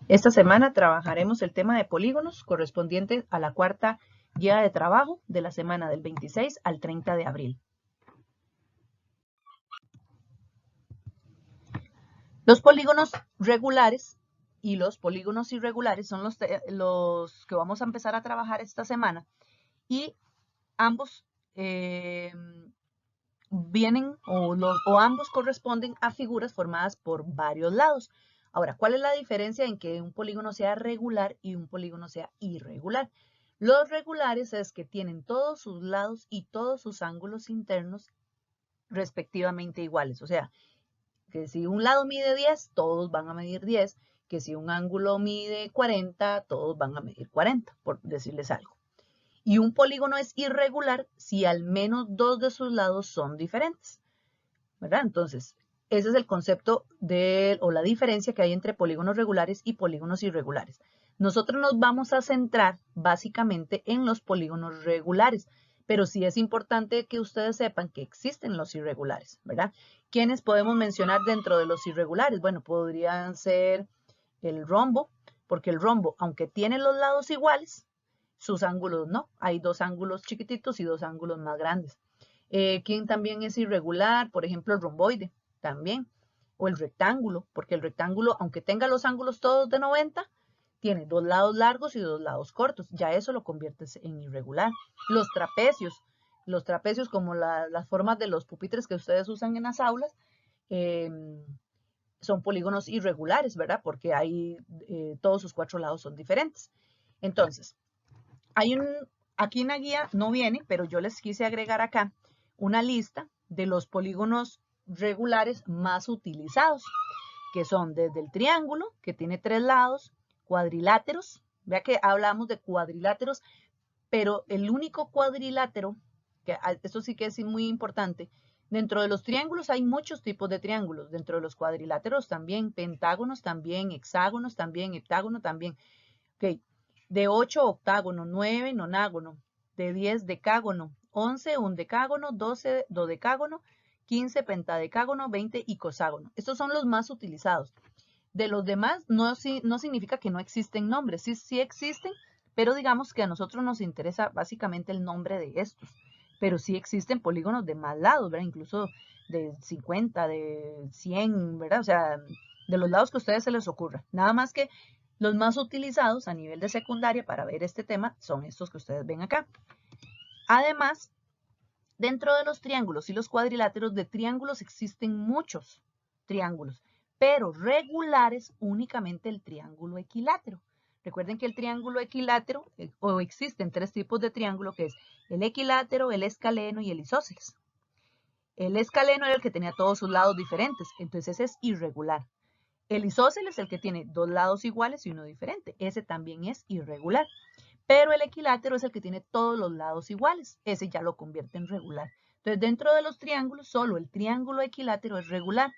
Esta semana trabajaremos el tema de polígonos correspondiente a la cuarta guía de trabajo de la semana del 26 al 30 de abril. Los polígonos regulares y los polígonos irregulares son los que vamos a empezar a trabajar esta semana y ambos vienen o ambos corresponden a figuras formadas por varios lados. Ahora, ¿cuál es la diferencia en que un polígono sea regular y un polígono sea irregular? Los regulares es que tienen todos sus lados y todos sus ángulos internos respectivamente iguales. O sea, que si un lado mide 10, todos van a medir 10. Que si un ángulo mide 40, todos van a medir 40, por decirles algo. Y un polígono es irregular si al menos dos de sus lados son diferentes, ¿verdad? Entonces, ese es el concepto o la diferencia que hay entre polígonos regulares y polígonos irregulares. Nosotros nos vamos a centrar básicamente en los polígonos regulares, pero sí es importante que ustedes sepan que existen los irregulares, ¿verdad? ¿Quiénes podemos mencionar dentro de los irregulares? Bueno, podrían ser el rombo, porque el rombo, aunque tiene los lados iguales, sus ángulos no. Hay dos ángulos chiquititos y dos ángulos más grandes. ¿Quién también es irregular? Por ejemplo, el romboide también. O el rectángulo, porque el rectángulo, aunque tenga los ángulos todos de 90, tiene dos lados largos y dos lados cortos. Ya eso lo conviertes en irregular. Los trapecios como las formas de los pupitres que ustedes usan en las aulas, son polígonos irregulares, ¿verdad? Porque todos sus cuatro lados son diferentes. Entonces, aquí en la guía no viene, pero yo les quise agregar acá una lista de los polígonos regulares más utilizados, que son desde el triángulo, que tiene 3 lados, cuadriláteros, vea que hablamos de cuadriláteros, pero el único cuadrilátero, que esto sí que es muy importante, dentro de los triángulos hay muchos tipos de triángulos, dentro de los cuadriláteros también, pentágonos también, hexágonos también, heptágono también. Ok, de 8 octágono, 9 nonágono, de 10 decágono, 11 undecágono, 12 dodecágono, 15 pentadecágono, 20 icoságono. Estos son los más utilizados. De los demás no significa que no existen nombres, sí existen, pero digamos que a nosotros nos interesa básicamente el nombre de estos. Pero sí existen polígonos de más lados, ¿verdad? Incluso de 50, de 100, ¿verdad? O sea, de los lados que a ustedes se les ocurra. Nada más que los más utilizados a nivel de secundaria para ver este tema son estos que ustedes ven acá. Además, dentro de los triángulos y los cuadriláteros, de triángulos existen muchos triángulos, pero regulares únicamente el triángulo equilátero. Recuerden que el triángulo equilátero, o existen 3 tipos de triángulo, que es el equilátero, el escaleno y el isósceles. El escaleno era el que tenía todos sus lados diferentes, entonces ese es irregular. El isósceles es el que tiene 2 lados iguales y uno diferente, ese también es irregular. Pero el equilátero es el que tiene todos los lados iguales, ese ya lo convierte en regular. Entonces, dentro de los triángulos, solo el triángulo equilátero es regular.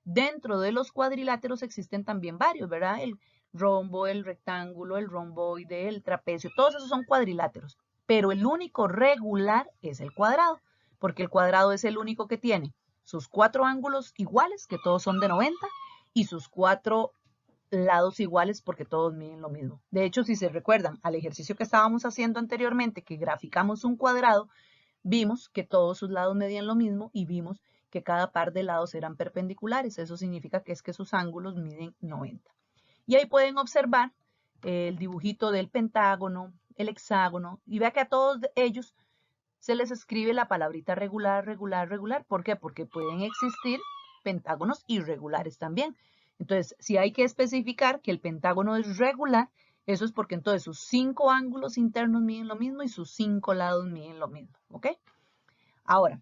Dentro de los cuadriláteros existen también varios, ¿verdad? El rombo, el rectángulo, el romboide, el trapecio, todos esos son cuadriláteros. Pero el único regular es el cuadrado, porque el cuadrado es el único que tiene sus 4 ángulos iguales, que todos son de 90, y sus 4 lados iguales porque todos miden lo mismo. De hecho, si se recuerdan al ejercicio que estábamos haciendo anteriormente, que graficamos un cuadrado, vimos que todos sus lados medían lo mismo y vimos que cada par de lados eran perpendiculares. Eso significa que es que sus ángulos miden 90. Y ahí pueden observar el dibujito del pentágono, el hexágono, y vea que a todos ellos se les escribe la palabrita regular, regular, regular. ¿Por qué? Porque pueden existir pentágonos irregulares también. Entonces, si hay que especificar que el pentágono es regular, eso es porque entonces sus 5 ángulos internos miden lo mismo y sus 5 lados miden lo mismo, ¿ok? Ahora,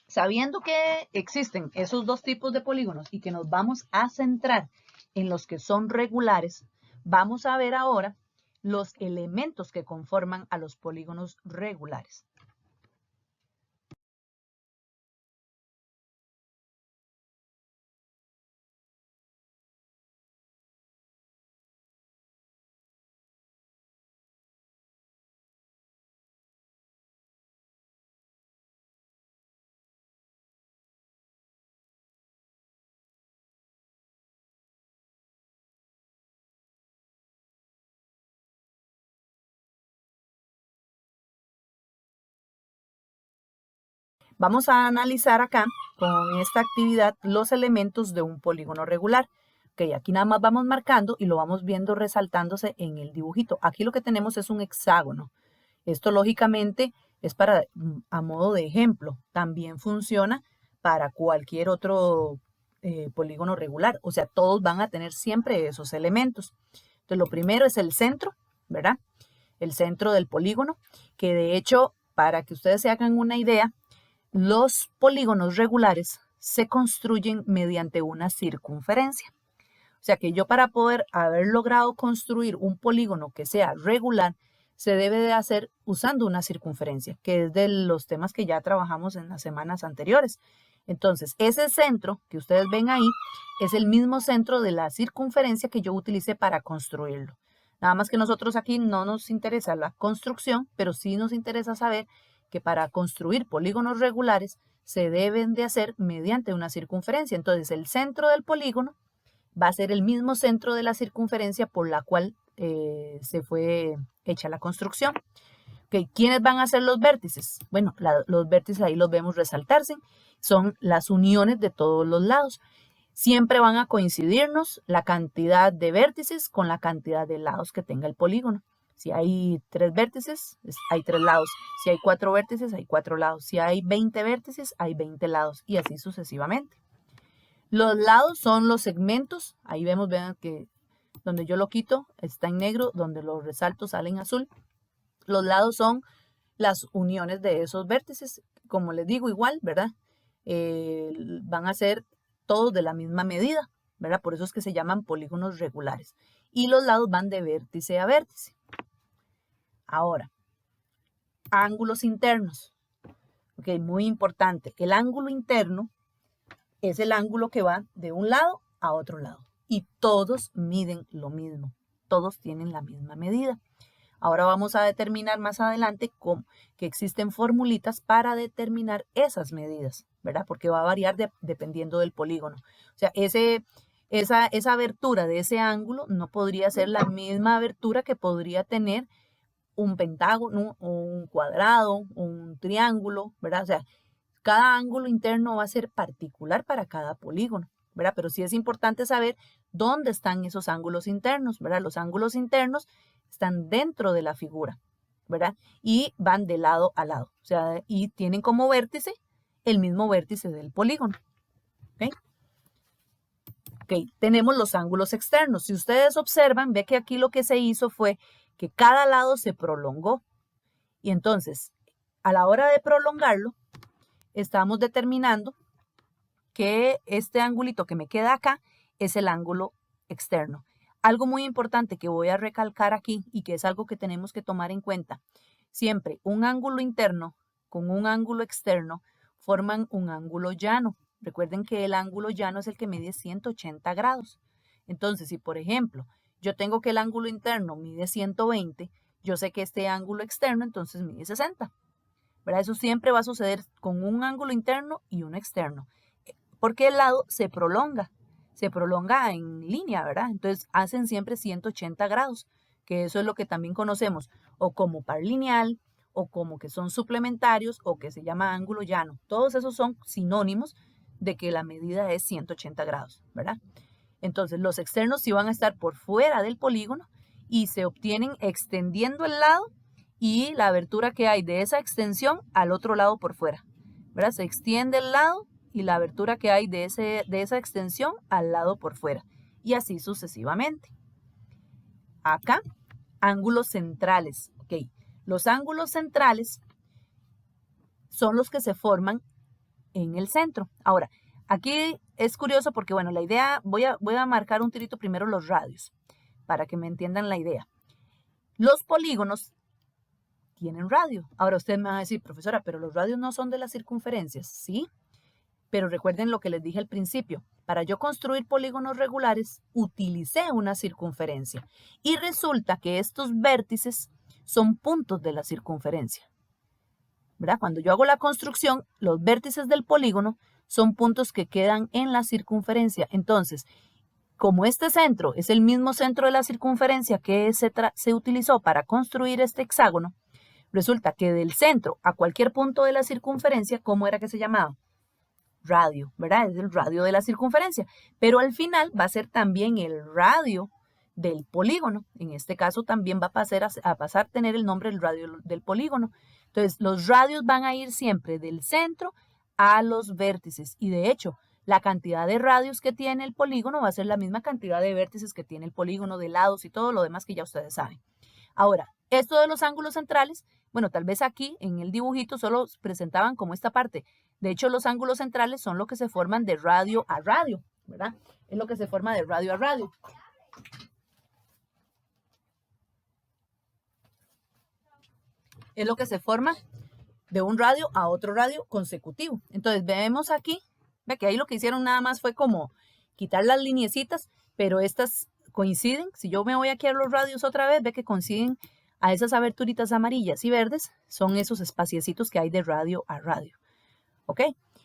sabiendo que existen esos dos tipos de polígonos y que nos vamos a centrar en los que son regulares, vamos a ver ahora los elementos que conforman a los polígonos regulares. Vamos a analizar acá con esta actividad los elementos de un polígono regular. Ok, aquí nada más vamos marcando y lo vamos viendo resaltándose en el dibujito. Aquí lo que tenemos es un hexágono. Esto lógicamente es para, a modo de ejemplo, también funciona para cualquier otro polígono regular. O sea, todos van a tener siempre esos elementos. Entonces, lo primero es el centro, ¿verdad? El centro del polígono, que de hecho, para que ustedes se hagan una idea, los polígonos regulares se construyen mediante una circunferencia. O sea que yo para poder haber logrado construir un polígono que sea regular, se debe de hacer usando una circunferencia, que es de los temas que ya trabajamos en las semanas anteriores. Entonces, ese centro que ustedes ven ahí es el mismo centro de la circunferencia que yo utilicé para construirlo. Nada más que nosotros aquí no nos interesa la construcción, pero sí nos interesa saber que para construir polígonos regulares se deben de hacer mediante una circunferencia. Entonces, el centro del polígono va a ser el mismo centro de la circunferencia por la cual se fue hecha la construcción. Okay, ¿quiénes van a ser los vértices? Bueno, los vértices ahí los vemos resaltarse. Son las uniones de todos los lados. Siempre van a coincidirnos la cantidad de vértices con la cantidad de lados que tenga el polígono. Si hay 3 vértices, hay 3 lados. Si hay 4 vértices, hay 4 lados. Si hay 20 vértices, hay 20 lados. Y así sucesivamente. Los lados son los segmentos. Ahí vemos, vean que donde yo lo quito está en negro, donde los resaltos salen azul. Los lados son las uniones de esos vértices. Como les digo, igual, ¿verdad? Van a ser todos de la misma medida, ¿verdad? Por eso es que se llaman polígonos regulares. Y los lados van de vértice a vértice. Ahora, ángulos internos. Ok, muy importante. El ángulo interno es el ángulo que va de un lado a otro lado. Y todos miden lo mismo. Todos tienen la misma medida. Ahora vamos a determinar más adelante que existen formulitas para determinar esas medidas, ¿verdad? Porque va a variar dependiendo del polígono. O sea, esa abertura de ese ángulo no podría ser la misma abertura que podría tener un pentágono, un cuadrado, un triángulo, ¿verdad? O sea, cada ángulo interno va a ser particular para cada polígono, ¿verdad? Pero sí es importante saber dónde están esos ángulos internos, ¿verdad? Los ángulos internos están dentro de la figura, ¿verdad? Y van de lado a lado, o sea, y tienen como vértice el mismo vértice del polígono, ¿ok? Ok, tenemos los ángulos externos. Si ustedes observan, ve que aquí lo que se hizo fue que cada lado se prolongó. Y entonces, a la hora de prolongarlo, estamos determinando que este angulito que me queda acá es el ángulo externo. Algo muy importante que voy a recalcar aquí y que es algo que tenemos que tomar en cuenta. Siempre un ángulo interno con un ángulo externo forman un ángulo llano. Recuerden que el ángulo llano es el que mide 180 grados. Entonces, si por ejemplo yo tengo que el ángulo interno mide 120, yo sé que este ángulo externo entonces mide 60. ¿Verdad? Eso siempre va a suceder con un ángulo interno y uno externo. Porque el lado se prolonga en línea, ¿verdad? Entonces hacen siempre 180 grados, que eso es lo que también conocemos o como par lineal, o como que son suplementarios, o que se llama ángulo llano. Todos esos son sinónimos de que la medida es 180 grados, ¿verdad? Entonces los externos sí van a estar por fuera del polígono y se obtienen extendiendo el lado y la abertura que hay de esa extensión al otro lado por fuera, ¿verdad? Se extiende el lado y la abertura que hay de esa extensión al lado por fuera. Y así sucesivamente. Acá, ángulos centrales. Ok, los ángulos centrales son los que se forman en el centro. Ahora, aquí es curioso porque, bueno, la idea, voy a marcar un tirito primero los radios, para que me entiendan la idea. Los polígonos tienen radio. Ahora usted me va a decir, profesora, pero los radios no son de las circunferencias. Sí, pero recuerden lo que les dije al principio. Para yo construir polígonos regulares, utilicé una circunferencia. Y resulta que estos vértices son puntos de la circunferencia, ¿verdad? Cuando yo hago la construcción, los vértices del polígono son puntos que quedan en la circunferencia. Entonces, como este centro es el mismo centro de la circunferencia que se utilizó para construir este hexágono, Resulta que del centro a cualquier punto de la circunferencia, ¿cómo era que se llamaba? Radio, ¿verdad? Es el radio de la circunferencia. Pero al final va a ser también el radio del polígono. En este caso también va a pasar a tener el nombre del radio del polígono. Entonces, los radios van a ir siempre del centro a los vértices. Y de hecho, la cantidad de radios que tiene el polígono va a ser la misma cantidad de vértices que tiene el polígono, de lados y todo lo demás que ya ustedes saben. Ahora, esto de los ángulos centrales, bueno, tal vez aquí en el dibujito solo presentaban como esta parte. De hecho, los ángulos centrales son lo que se forman de radio a radio, ¿verdad? Es lo que se forma de radio a radio. Es lo que se forma de un radio a otro radio consecutivo. Entonces, vemos aquí, ve que ahí lo que hicieron nada más fue como quitar las lineecitas, pero estas coinciden. Si yo me voy aquí a los radios otra vez, ve que coinciden a esas aberturitas amarillas y verdes, son esos espaciecitos que hay de radio a radio. ¿Ok?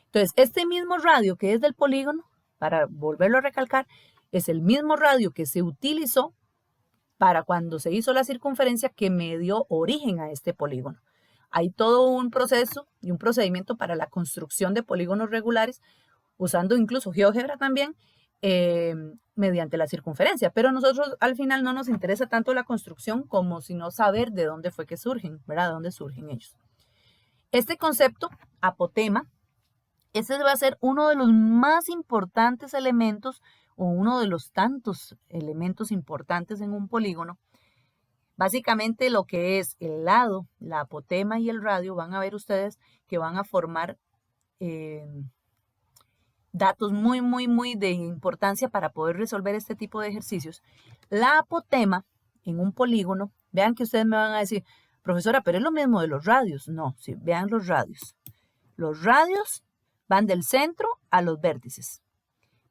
Entonces, este mismo radio que es del polígono, para volverlo a recalcar, es el mismo radio que se utilizó para cuando se hizo la circunferencia que me dio origen a este polígono. Hay todo un proceso y un procedimiento para la construcción de polígonos regulares, usando incluso GeoGebra también, mediante la circunferencia. Pero a nosotros al final no nos interesa tanto la construcción como sino saber de dónde fue que surgen, ¿verdad? De dónde surgen ellos. Este concepto, apotema, ese va a ser uno de los más importantes elementos o uno de los tantos elementos importantes en un polígono. Básicamente lo que es el lado, la apotema y el radio, van a ver ustedes que van a formar datos muy de importancia para poder resolver este tipo de ejercicios. La apotema en un polígono, vean que ustedes me van a decir, profesora, pero es lo mismo de los radios. No, sí, vean los radios. Los radios van del centro a los vértices.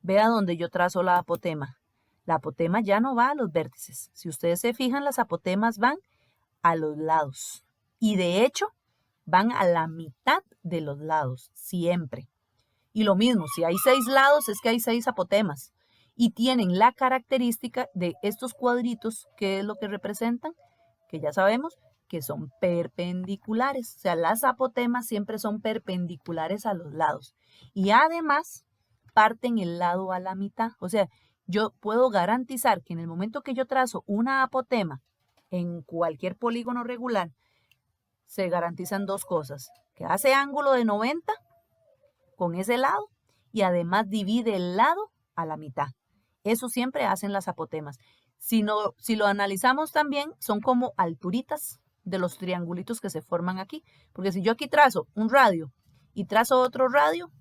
Vea donde yo trazo la apotema. La apotema ya no va a los vértices. Si ustedes se fijan, las apotemas van a los lados. Y de hecho, van a la mitad de los lados, siempre. Y lo mismo, si hay 6 lados, es que hay 6 apotemas. Y tienen la característica de estos cuadritos, que es lo que representan, que ya sabemos, que son perpendiculares. O sea, las apotemas siempre son perpendiculares a los lados. Y además, parten el lado a la mitad. O sea, yo puedo garantizar que en el momento que yo trazo una apotema en cualquier polígono regular, se garantizan dos cosas. Que hace ángulo de 90 con ese lado y además divide el lado a la mitad. Eso siempre hacen las apotemas. Si lo analizamos también, son como alturitas de los triangulitos que se forman aquí. Porque si yo aquí trazo un radio y trazo otro radio,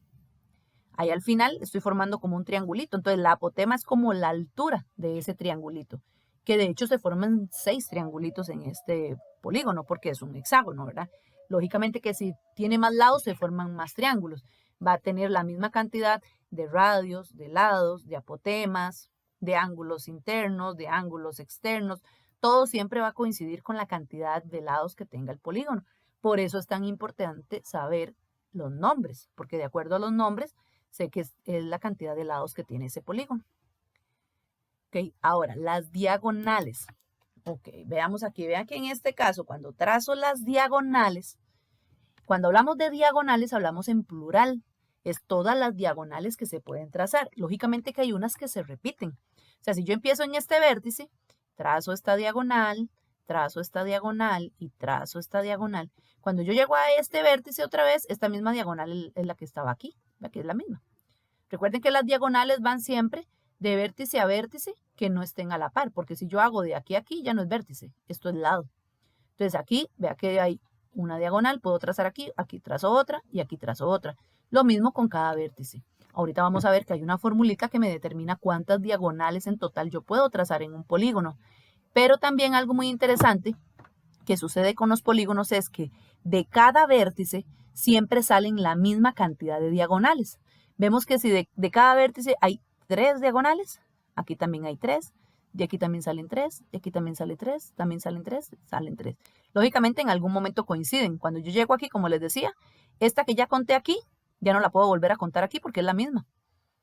ahí al final estoy formando como un triangulito. Entonces la apotema es como la altura de ese triangulito. Que de hecho se forman 6 triangulitos en este polígono porque es un hexágono, ¿verdad? Lógicamente que si tiene más lados se forman más triángulos. Va a tener la misma cantidad de radios, de lados, de apotemas, de ángulos internos, de ángulos externos. Todo siempre va a coincidir con la cantidad de lados que tenga el polígono. Por eso es tan importante saber los nombres, porque de acuerdo a los nombres sé que es la cantidad de lados que tiene ese polígono. Ok, ahora las diagonales. Ok, veamos aquí, vean que en este caso cuando trazo las diagonales, cuando hablamos de diagonales hablamos en plural, es todas las diagonales que se pueden trazar. Lógicamente que hay unas que se repiten. O sea, si yo empiezo en este vértice, trazo esta diagonal y trazo esta diagonal. Cuando yo llego a este vértice otra vez, esta misma diagonal es la que estaba aquí, la que es la misma. Recuerden que las diagonales van siempre de vértice a vértice que no estén a la par, porque si yo hago de aquí a aquí ya no es vértice, esto es lado. Entonces aquí, vea que hay una diagonal, puedo trazar aquí, aquí trazo otra y aquí trazo otra. Lo mismo con cada vértice. Ahorita vamos a ver que hay una formulita que me determina cuántas diagonales en total yo puedo trazar en un polígono. Pero también algo muy interesante que sucede con los polígonos es que de cada vértice siempre salen la misma cantidad de diagonales. Vemos que si de cada vértice hay 3 diagonales, aquí también hay 3, de aquí también salen 3, de aquí también sale 3, también salen 3, salen 3. Lógicamente en algún momento coinciden. Cuando yo llego aquí, como les decía, esta que ya conté aquí, ya no la puedo volver a contar aquí porque es la misma.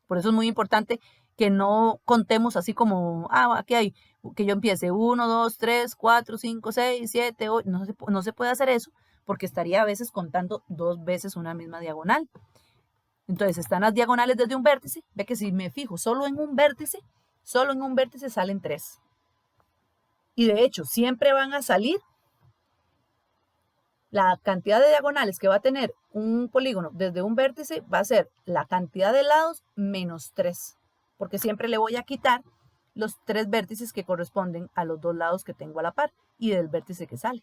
Por eso es muy importante que no contemos así como, aquí hay, que yo empiece 1, 2, 3, 4, 5, 6, 7, 8, no se puede hacer eso porque estaría a veces contando 2 veces una misma diagonal. Entonces están las diagonales desde un vértice, ve que si me fijo solo en un vértice salen 3. Y de hecho siempre van a salir la cantidad de diagonales que va a tener un polígono desde un vértice va a ser la cantidad de lados menos 3, porque siempre le voy a quitar los 3 vértices que corresponden a los 2 lados que tengo a la par y del vértice que sale.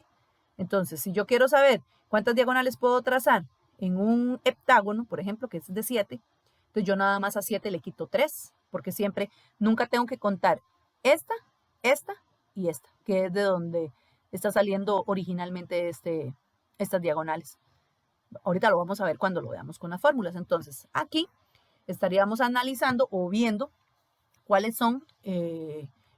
Entonces, si yo quiero saber cuántas diagonales puedo trazar en un heptágono, por ejemplo, que es de 7, entonces yo nada más a 7 le quito 3, porque nunca tengo que contar esta, esta y esta, que es de donde está saliendo originalmente estas diagonales. Ahorita lo vamos a ver cuando lo veamos con las fórmulas. Entonces, aquí estaríamos analizando o viendo cuáles son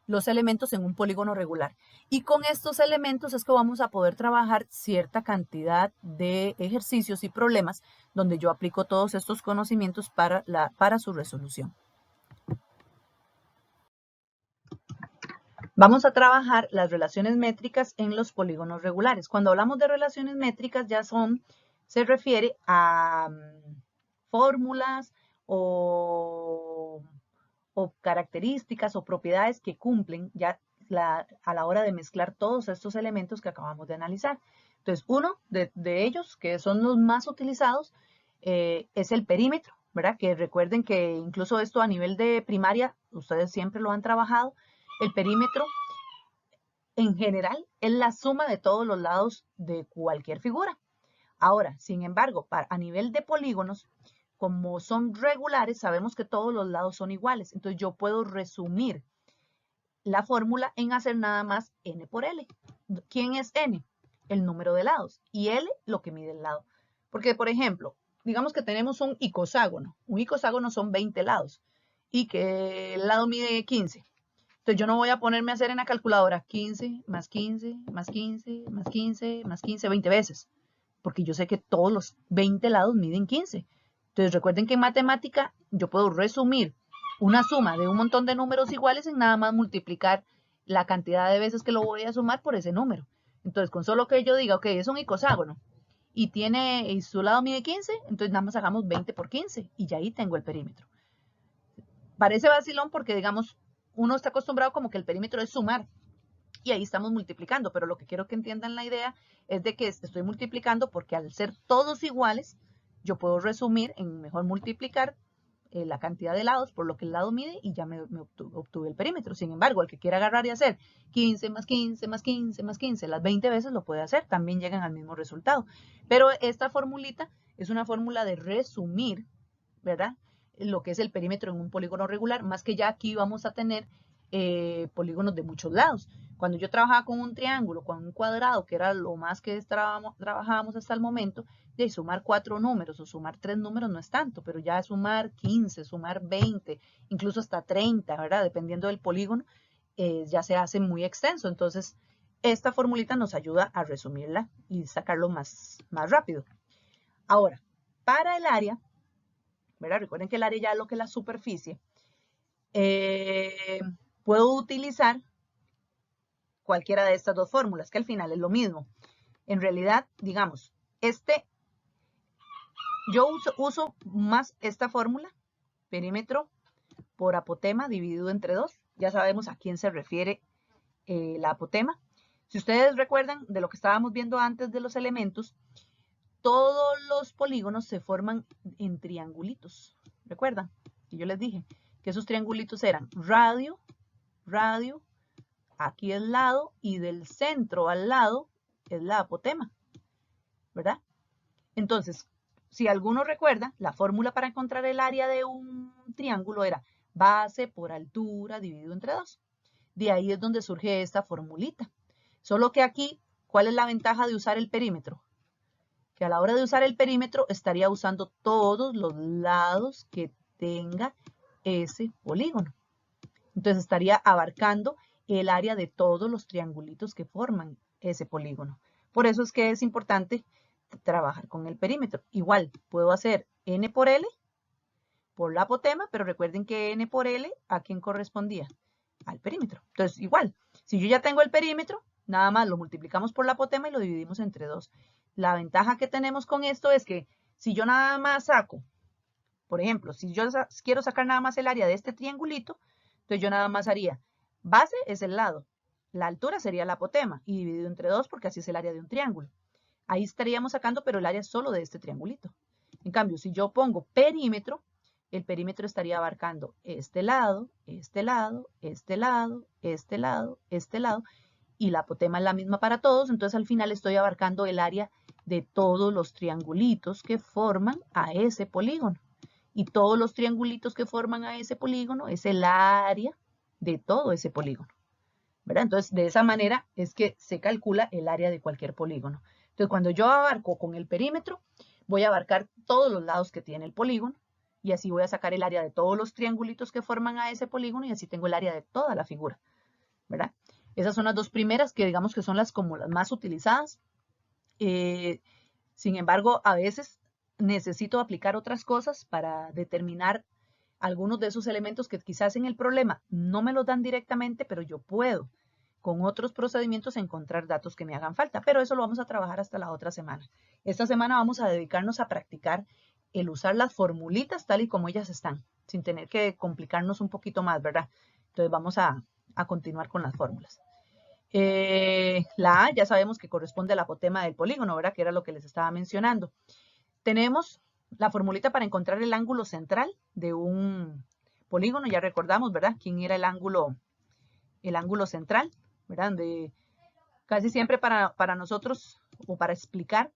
los elementos en un polígono regular. Y con estos elementos es que vamos a poder trabajar cierta cantidad de ejercicios y problemas donde yo aplico todos estos conocimientos para su resolución. Vamos a trabajar las relaciones métricas en los polígonos regulares. Cuando hablamos de relaciones métricas se refiere a fórmulas o características o propiedades que cumplen ya a la hora de mezclar todos estos elementos que acabamos de analizar. Entonces, uno de ellos, que son los más utilizados, es el perímetro, ¿verdad? Que recuerden que incluso esto a nivel de primaria, ustedes siempre lo han trabajado. El perímetro, en general, es la suma de todos los lados de cualquier figura. Ahora, sin embargo, a nivel de polígonos, como son regulares, sabemos que todos los lados son iguales. Entonces yo puedo resumir la fórmula en hacer nada más n por L. ¿Quién es n? El número de lados. Y L, lo que mide el lado. Porque, por ejemplo, digamos que tenemos un icoságono. Un icoságono son 20 lados. Y que el lado mide 15. Entonces yo no voy a ponerme a hacer en la calculadora 15 más 15 más 15 más 15 más 15 20 veces. Porque yo sé que todos los 20 lados miden 15. Entonces recuerden que en matemática yo puedo resumir una suma de un montón de números iguales en nada más multiplicar la cantidad de veces que lo voy a sumar por ese número. Entonces con solo que yo diga, ok, es un icoságono y su lado mide 15, entonces nada más hagamos 20 por 15 y ya ahí tengo el perímetro. Parece vacilón porque digamos, uno está acostumbrado como que el perímetro es sumar, y ahí estamos multiplicando, pero lo que quiero que entiendan la idea es de que estoy multiplicando porque al ser todos iguales, yo puedo resumir en mejor multiplicar la cantidad de lados por lo que el lado mide y ya me obtuve el perímetro. Sin embargo, el que quiera agarrar y hacer 15 más 15 más 15 más 15 las 20 veces lo puede hacer, también llegan al mismo resultado. Pero esta formulita es una fórmula de resumir, ¿verdad? Lo que es el perímetro en un polígono regular, más que ya aquí vamos a tener polígonos de muchos lados. Cuando yo trabajaba con un triángulo, con un cuadrado, que era lo más que trabajábamos hasta el momento, de sumar 4 números o sumar 3 números no es tanto, pero ya sumar 15, sumar 20, incluso hasta 30, ¿verdad? Dependiendo del polígono, ya se hace muy extenso. Entonces, esta formulita nos ayuda a resumirla y sacarlo más rápido. Ahora, para el área, ¿verdad? Recuerden que el área ya es lo que es la superficie. Puedo utilizar cualquiera de estas dos fórmulas, que al final es lo mismo. En realidad, digamos, yo uso más esta fórmula, perímetro por apotema dividido entre 2. Ya sabemos a quién se refiere la apotema. Si ustedes recuerdan de lo que estábamos viendo antes de los elementos, todos los polígonos se forman en triangulitos. ¿Recuerdan? Que yo les dije que esos triangulitos eran radio, radio, aquí el lado y del centro al lado es la apotema, ¿verdad? Entonces, si alguno recuerda, la fórmula para encontrar el área de un triángulo era base por altura dividido entre 2. De ahí es donde surge esta formulita. Solo que aquí, ¿cuál es la ventaja de usar el perímetro? Que a la hora de usar el perímetro estaría usando todos los lados que tenga ese polígono. Entonces estaría abarcando el área de todos los triangulitos que forman ese polígono. Por eso es que es importante trabajar con el perímetro. Igual, puedo hacer n por L por la apotema, pero recuerden que n por L, ¿a quién correspondía? Al perímetro. Entonces, igual, si yo ya tengo el perímetro, nada más lo multiplicamos por la apotema y lo dividimos entre 2. La ventaja que tenemos con esto es que si yo nada más saco, por ejemplo, si yo quiero sacar nada más el área de este triangulito, entonces yo nada más haría, base es el lado, la altura sería la apotema y dividido entre 2 porque así es el área de un triángulo. Ahí estaríamos sacando, pero el área solo de este triangulito. En cambio, si yo pongo perímetro, el perímetro estaría abarcando este lado, este lado, este lado, este lado, este lado, y la apotema es la misma para todos, entonces al final estoy abarcando el área de todos los triangulitos que forman a ese polígono. Y todos los triangulitos que forman a ese polígono es el área de todo ese polígono, ¿verdad? Entonces, de esa manera es que se calcula el área de cualquier polígono. Entonces, cuando yo abarco con el perímetro, voy a abarcar todos los lados que tiene el polígono y así voy a sacar el área de todos los triangulitos que forman a ese polígono y así tengo el área de toda la figura, ¿verdad? Esas son las dos primeras que digamos que son las como las más utilizadas. Sin embargo, a veces necesito aplicar otras cosas para determinar algunos de esos elementos que quizás en el problema no me los dan directamente, pero yo puedo con otros procedimientos encontrar datos que me hagan falta, pero eso lo vamos a trabajar hasta la otra semana. Esta semana vamos a dedicarnos a practicar el usar las formulitas tal y como ellas están, sin tener que complicarnos un poquito más, ¿verdad? Entonces vamos a continuar con las fórmulas. La A ya sabemos que corresponde al apotema del polígono, ¿verdad? Que era lo que les estaba mencionando. Tenemos la formulita para encontrar el ángulo central de un polígono, ya recordamos, ¿verdad? ¿Quién era el ángulo central? ¿Verdad? Donde casi siempre para nosotros, o para explicar,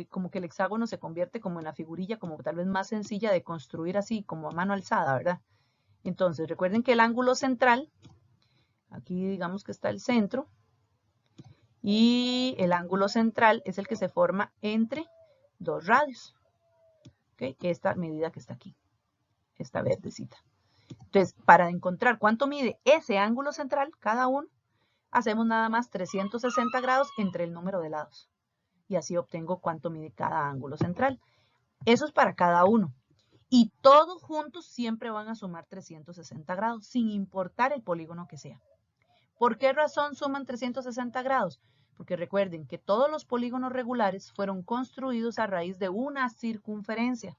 como que el hexágono se convierte como en la figurilla, como tal vez más sencilla de construir así, como a mano alzada, ¿verdad? Entonces, recuerden que el ángulo central, aquí digamos que está el centro, y el ángulo central es el que se forma entre dos radios. ¿Okay? Esta medida que está aquí, esta verdecita. Entonces, para encontrar cuánto mide ese ángulo central, cada uno, hacemos nada más 360 grados entre el número de lados. Y así obtengo cuánto mide cada ángulo central. Eso es para cada uno. Y todos juntos siempre van a sumar 360 grados, sin importar el polígono que sea. ¿Por qué razón suman 360 grados? Porque recuerden que todos los polígonos regulares fueron construidos a raíz de una circunferencia.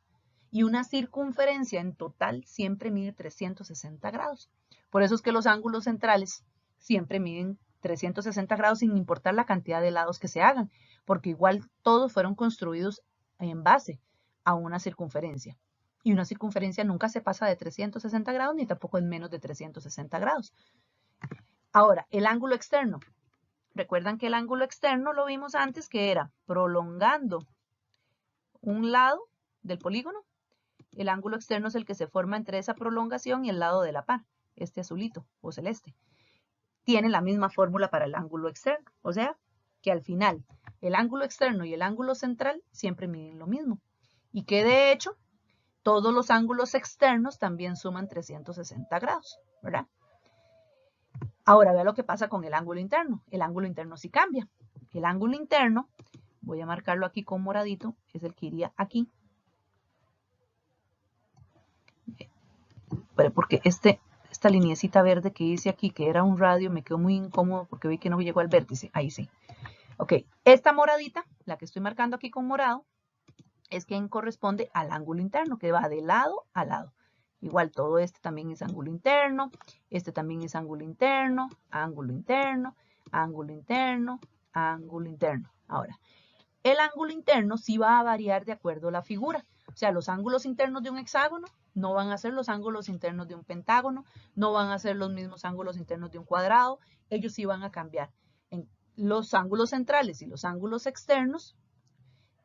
Y una circunferencia en total siempre mide 360 grados. Por eso es que los ángulos centrales siempre miden 360 grados sin importar la cantidad de lados que se hagan, porque igual todos fueron construidos en base a una circunferencia. Y una circunferencia nunca se pasa de 360 grados ni tampoco es menos de 360 grados. Ahora, el ángulo externo. Recuerdan que el ángulo externo lo vimos antes, que era prolongando un lado del polígono. El ángulo externo es el que se forma entre esa prolongación y el lado de la par, este azulito o celeste. Tiene la misma fórmula para el ángulo externo, o sea, que al final el ángulo externo y el ángulo central siempre miden lo mismo. Y que de hecho, todos los ángulos externos también suman 360 grados, ¿verdad? Ahora vea lo que pasa con el ángulo interno. El ángulo interno sí cambia. El ángulo interno, voy a marcarlo aquí con moradito, es el que iría aquí. Porque esta lineecita verde que hice aquí, que era un radio, me quedó muy incómodo porque vi que no llegó al vértice. Ahí sí. Ok, esta moradita, la que estoy marcando aquí con morado, es quien corresponde al ángulo interno, que va de lado a lado. Igual todo este también es ángulo interno, este también es ángulo interno, ángulo interno, ángulo interno, ángulo interno. Ahora, el ángulo interno sí va a variar de acuerdo a la figura. O sea, los ángulos internos de un hexágono no van a ser los ángulos internos de un pentágono, no van a ser los mismos ángulos internos de un cuadrado, ellos sí van a cambiar. En los ángulos centrales y los ángulos externos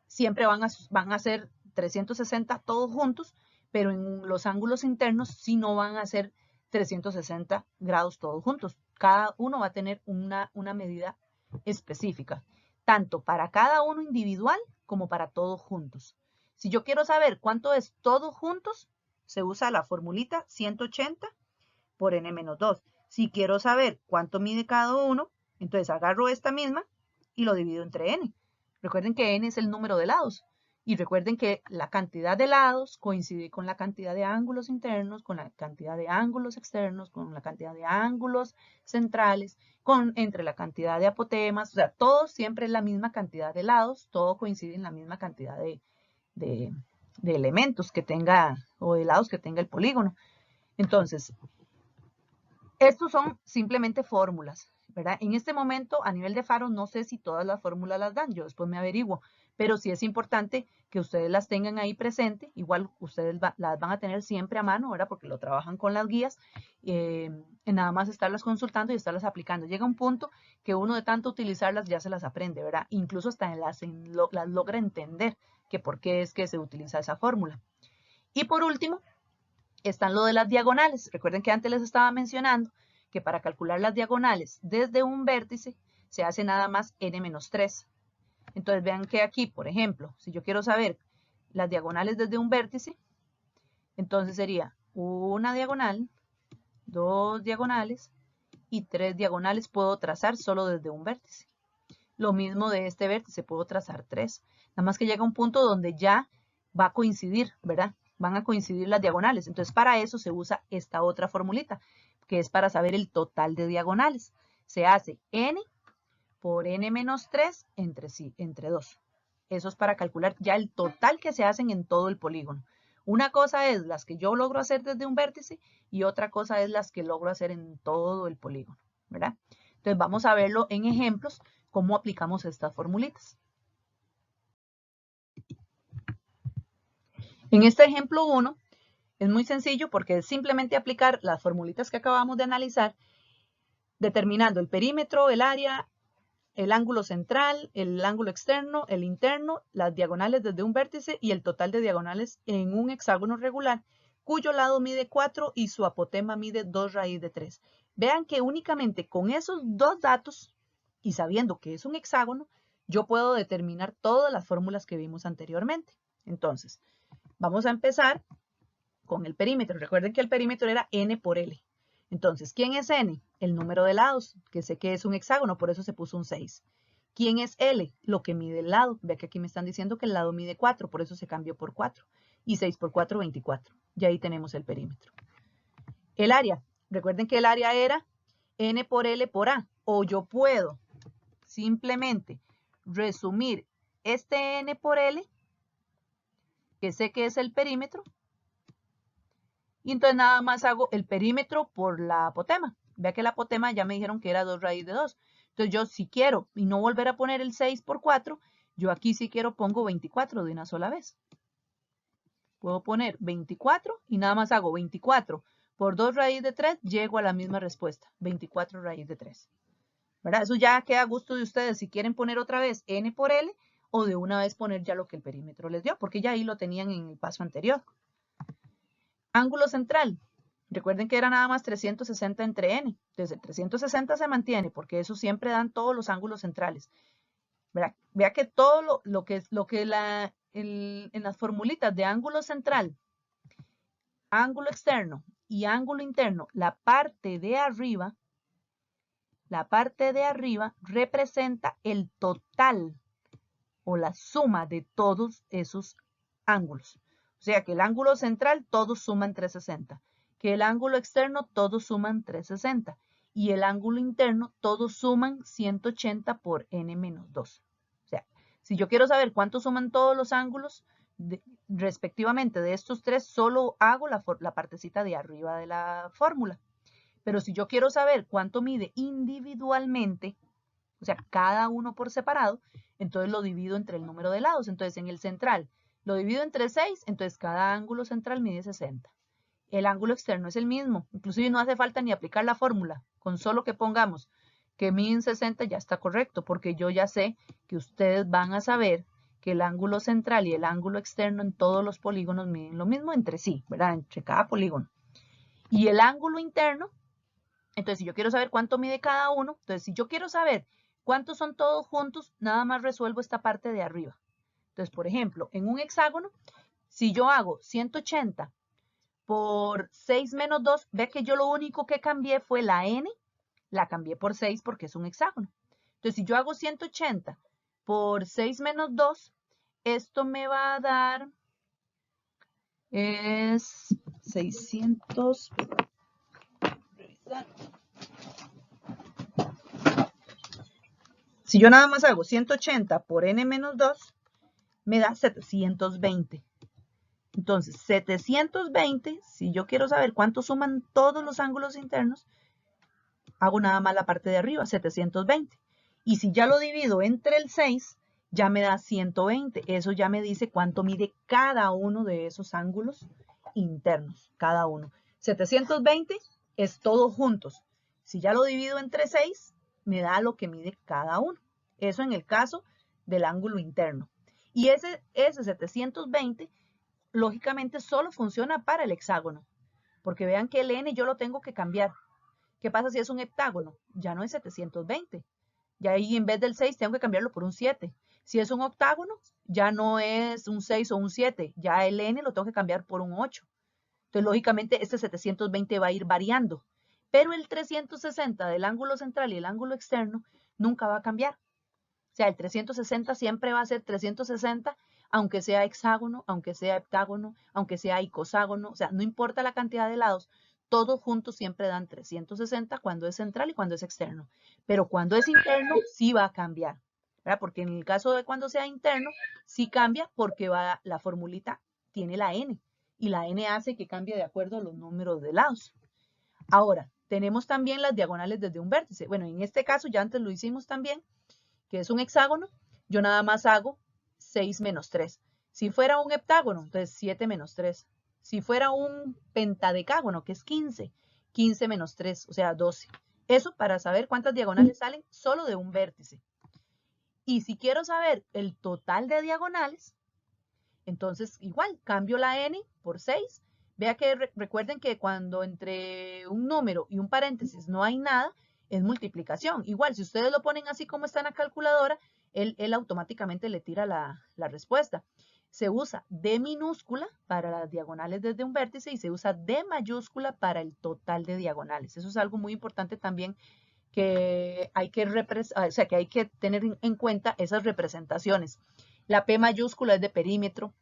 siempre van a ser 360 todos juntos, pero en los ángulos internos sí no van a ser 360 grados todos juntos. Cada uno va a tener una medida específica, tanto para cada uno individual como para todos juntos. Si yo quiero saber cuánto es todos juntos, se usa la formulita 180 por n-2. Si quiero saber cuánto mide cada uno, entonces agarro esta misma y lo divido entre n. Recuerden que n es el número de lados. Y recuerden que la cantidad de lados coincide con la cantidad de ángulos internos, con la cantidad de ángulos externos, con la cantidad de ángulos centrales, entre la cantidad de apotemas, o sea, todo siempre es la misma cantidad de lados, todo coincide en la misma cantidad de elementos que tenga, o de lados que tenga el polígono. Entonces, estos son simplemente fórmulas, ¿verdad? En este momento, a nivel de Faro, no sé si todas las fórmulas las dan, yo después me averiguo, pero sí es importante que ustedes las tengan ahí presente, igual ustedes las van a tener siempre a mano, ¿verdad? Porque lo trabajan con las guías, nada más estarlas consultando y estarlas aplicando. Llega un punto que uno de tanto utilizarlas ya se las aprende, ¿verdad? Incluso hasta las logra entender que por qué es que se utiliza esa fórmula. Y por último, están lo de las diagonales. Recuerden que antes les estaba mencionando que para calcular las diagonales desde un vértice se hace nada más n-3. Entonces vean que aquí, por ejemplo, si yo quiero saber las diagonales desde un vértice, entonces sería una diagonal, 2 diagonales y 3 diagonales puedo trazar solo desde un vértice. Lo mismo de este vértice, puedo trazar 3. Nada más que llega un punto donde ya va a coincidir, ¿verdad? Van a coincidir las diagonales. Entonces, para eso se usa esta otra formulita, que es para saber el total de diagonales. Se hace n por n-3 entre 2. Eso es para calcular ya el total que se hacen en todo el polígono. Una cosa es las que yo logro hacer desde un vértice y otra cosa es las que logro hacer en todo el polígono, ¿verdad? Entonces, vamos a verlo en ejemplos, cómo aplicamos estas formulitas. En este ejemplo 1 es muy sencillo porque es simplemente aplicar las formulitas que acabamos de analizar, determinando el perímetro, el área, el ángulo central, el ángulo externo, el interno, las diagonales desde un vértice y el total de diagonales en un hexágono regular, cuyo lado mide 4 y su apotema mide 2 raíz de 3. Vean que únicamente con esos dos datos y sabiendo que es un hexágono, yo puedo determinar todas las fórmulas que vimos anteriormente. Entonces, vamos a empezar con el perímetro. Recuerden que el perímetro era n por L. Entonces, ¿quién es n? El número de lados, que sé que es un hexágono, por eso se puso un 6. ¿Quién es L? Lo que mide el lado. Ve que aquí me están diciendo que el lado mide 4, por eso se cambió por 4. Y 6 por 4, 24. Y ahí tenemos el perímetro. El área. Recuerden que el área era n por L por A. O yo puedo simplemente resumir este n por L, que sé que es el perímetro, y entonces nada más hago el perímetro por la apotema. Vea que la apotema ya me dijeron que era 2 raíz de 2. Entonces yo si quiero y no volver a poner el 6 por 4, yo aquí si quiero pongo 24 de una sola vez. Puedo poner 24 y nada más hago 24 por 2 raíz de 3, llego a la misma respuesta, 24 raíz de 3. ¿Verdad? Eso ya queda a gusto de ustedes si quieren poner otra vez n por L o de una vez poner ya lo que el perímetro les dio, porque ya ahí lo tenían en el paso anterior. Ángulo central. Recuerden que era nada más 360 entre n. Entonces el 360 se mantiene porque eso siempre dan todos los ángulos centrales. Vea que todo lo que en las formulitas de ángulo central, ángulo externo y ángulo interno, la parte de arriba representa el total o la suma de todos esos ángulos. O sea que el ángulo central todos suman 360, que el ángulo externo todos suman 360 y el ángulo interno todos suman 180 por n-2. O sea, si yo quiero saber cuánto suman todos los ángulos respectivamente de estos tres, solo hago la partecita de arriba de la fórmula. Pero si yo quiero saber cuánto mide individualmente, o sea, cada uno por separado, entonces lo divido entre el número de lados. Entonces, en el central lo divido entre 6, entonces cada ángulo central mide 60. El ángulo externo es el mismo, inclusive no hace falta ni aplicar la fórmula, con solo que pongamos que miden 60 ya está correcto, porque yo ya sé que ustedes van a saber que el ángulo central y el ángulo externo en todos los polígonos miden lo mismo entre sí, ¿verdad? Entre cada polígono. Y el ángulo interno, entonces si yo quiero saber cuánto mide cada uno, entonces si yo quiero saber cuántos son todos juntos, nada más resuelvo esta parte de arriba. Entonces, por ejemplo, en un hexágono, si yo hago 180 por 6 menos 2, ve que yo lo único que cambié fue la n, la cambié por 6 porque es un hexágono. Entonces, si yo hago 180 por 6 menos 2, esto me va a dar, es 600, revisar. Si yo nada más hago 180 por n menos 2, me da 720. Entonces, 720, si yo quiero saber cuánto suman todos los ángulos internos, hago nada más la parte de arriba, 720. Y si ya lo divido entre el 6, ya me da 120. Eso ya me dice cuánto mide cada uno de esos ángulos internos, cada uno. 720 es todos juntos. Si ya lo divido entre 6, me da lo que mide cada uno. Eso en el caso del ángulo interno. Y ese 720, lógicamente, solo funciona para el hexágono. Porque vean que el n yo lo tengo que cambiar. ¿Qué pasa si es un heptágono? Ya no es 720. Ya ahí en vez del 6 tengo que cambiarlo por un 7. Si es un octágono, ya no es un 6 o un 7. Ya el n lo tengo que cambiar por un 8. Entonces, lógicamente, este 720 va a ir variando. Pero el 360 del ángulo central y el ángulo externo nunca va a cambiar. O sea, el 360 siempre va a ser 360, aunque sea hexágono, aunque sea heptágono, aunque sea icoságono. O sea, no importa la cantidad de lados, todos juntos siempre dan 360 cuando es central y cuando es externo. Pero cuando es interno, sí va a cambiar, ¿verdad? Porque en el caso de cuando sea interno, sí cambia porque la formulita tiene la n. Y la n hace que cambie de acuerdo a los números de lados. Ahora, tenemos también las diagonales desde un vértice. Bueno, en este caso ya antes lo hicimos también, que es un hexágono, yo nada más hago 6 menos 3. Si fuera un heptágono, entonces 7 menos 3. Si fuera un pentadecágono, que es 15, 15 menos 3, o sea, 12. Eso para saber cuántas diagonales salen solo de un vértice. Y si quiero saber el total de diagonales, entonces igual, cambio la n por 6. Vea que recuerden que cuando entre un número y un paréntesis no hay nada, es multiplicación. Igual, si ustedes lo ponen así como está en la calculadora, él automáticamente le tira la respuesta. Se usa D minúscula para las diagonales desde un vértice y se usa D mayúscula para el total de diagonales. Eso es algo muy importante también que hay que tener en cuenta esas representaciones. La P mayúscula es de perímetro,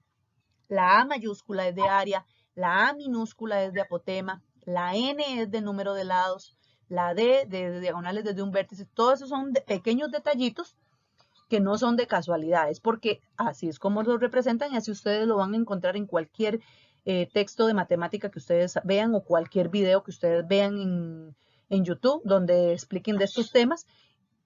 la A mayúscula es de área, la A minúscula es de apotema, la N es de número de lados, la D de diagonales desde un vértice. Todos esos son pequeños detallitos que no son de casualidades, porque así es como lo representan y así ustedes lo van a encontrar en cualquier texto de matemática que ustedes vean o cualquier video que ustedes vean en YouTube donde expliquen de estos temas.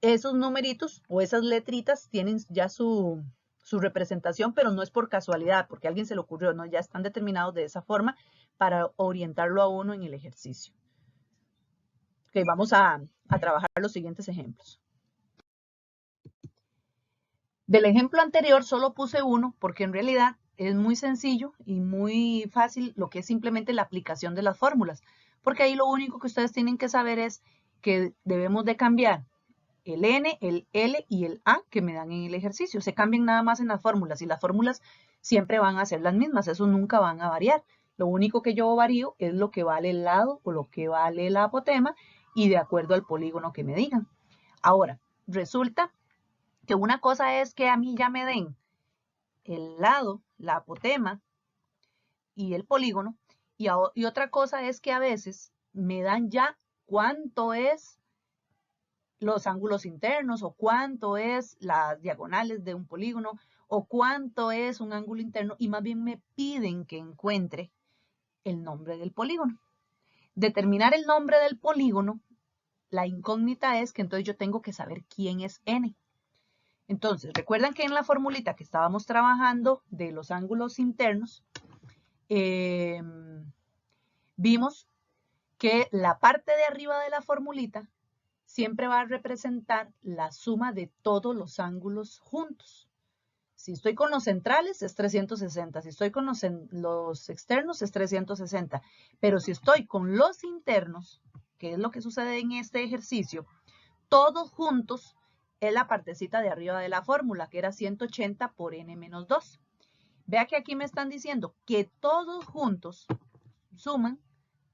Esos numeritos o esas letritas tienen ya su representación, pero no es por casualidad, porque a alguien se le ocurrió, no, ya están determinados de esa forma para orientarlo a uno en el ejercicio. Ok, vamos a trabajar los siguientes ejemplos. Del ejemplo anterior solo puse uno porque en realidad es muy sencillo y muy fácil lo que es simplemente la aplicación de las fórmulas, porque ahí lo único que ustedes tienen que saber es que debemos de cambiar el N, el L y el A que me dan en el ejercicio. Se cambian nada más en las fórmulas y las fórmulas siempre van a ser las mismas, eso nunca van a variar. Lo único que yo varío es lo que vale el lado o lo que vale la apotema y de acuerdo al polígono que me digan. Ahora, resulta que una cosa es que a mí ya me den el lado, la apotema y el polígono, y otra cosa es que a veces me dan ya cuánto es los ángulos internos o cuánto es las diagonales de un polígono o cuánto es un ángulo interno y más bien me piden que encuentre el nombre del polígono. Determinar el nombre del polígono, la incógnita es que entonces yo tengo que saber quién es n. Entonces, recuerdan que en la formulita que estábamos trabajando de los ángulos internos, vimos que la parte de arriba de la formulita siempre va a representar la suma de todos los ángulos juntos. Si estoy con los centrales es 360, si estoy con los externos es 360, pero si estoy con los internos, que es lo que sucede en este ejercicio, todos juntos es la partecita de arriba de la fórmula, que era 180 por n menos 2. Vea que aquí me están diciendo que todos juntos suman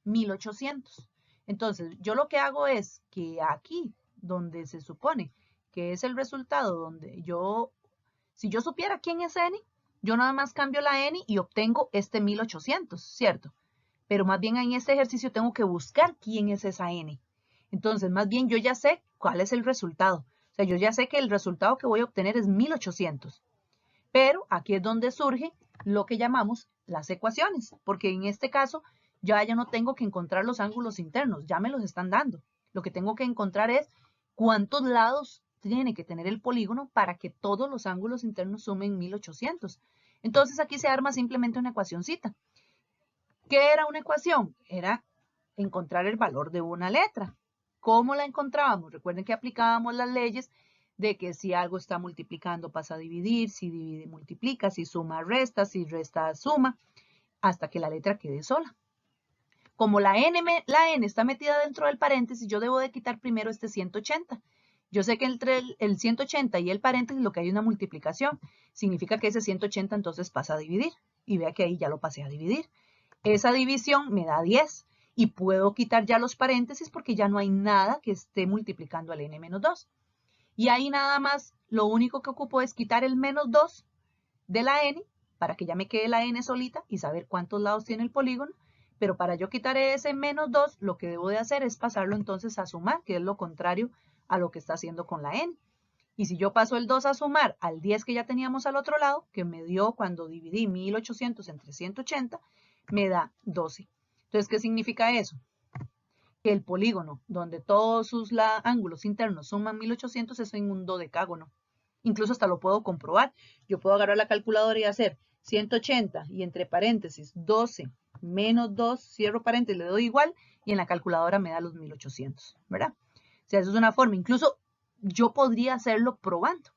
1800. Entonces, yo lo que hago es que aquí, donde se supone que es el resultado, donde si yo supiera quién es n, yo nada más cambio la n y obtengo este 1800, ¿cierto? Pero más bien en este ejercicio tengo que buscar quién es esa n. Entonces, más bien yo ya sé cuál es el resultado. O sea, yo ya sé que el resultado que voy a obtener es 1800. Pero aquí es donde surge lo que llamamos las ecuaciones, porque en este caso ya no tengo que encontrar los ángulos internos, ya me los están dando. Lo que tengo que encontrar es cuántos lados tiene que tener el polígono para que todos los ángulos internos sumen 1800. Entonces aquí se arma simplemente una ecuacioncita. ¿Qué era una ecuación? Era encontrar el valor de una letra. ¿Cómo la encontrábamos? Recuerden que aplicábamos las leyes de que si algo está multiplicando pasa a dividir, si divide multiplica, si suma resta, si resta suma, hasta que la letra quede sola. Como la n está metida dentro del paréntesis, yo debo de quitar primero este 180. Yo sé que entre el 180 y el paréntesis lo que hay es una multiplicación. Significa que ese 180 entonces pasa a dividir. Y vea que ahí ya lo pasé a dividir. Esa división me da 10. Y puedo quitar ya los paréntesis porque ya no hay nada que esté multiplicando al n menos 2. Y ahí nada más lo único que ocupo es quitar el menos 2 de la n para que ya me quede la n solita y saber cuántos lados tiene el polígono. Pero para yo quitar ese menos 2, lo que debo de hacer es pasarlo entonces a sumar, que es lo contrario a lo que está haciendo con la n. Y si yo paso el 2 a sumar al 10 que ya teníamos al otro lado, que me dio cuando dividí 1800 entre 180, me da 12. Entonces, ¿qué significa eso? Que el polígono donde todos sus ángulos internos suman 1800 es en un dodecágono. Incluso hasta lo puedo comprobar. Yo puedo agarrar la calculadora y hacer 180 y entre paréntesis 12 menos 2, cierro paréntesis, le doy igual y en la calculadora me da los 1800, ¿verdad? O sea, eso es una forma. Incluso yo podría hacerlo probando.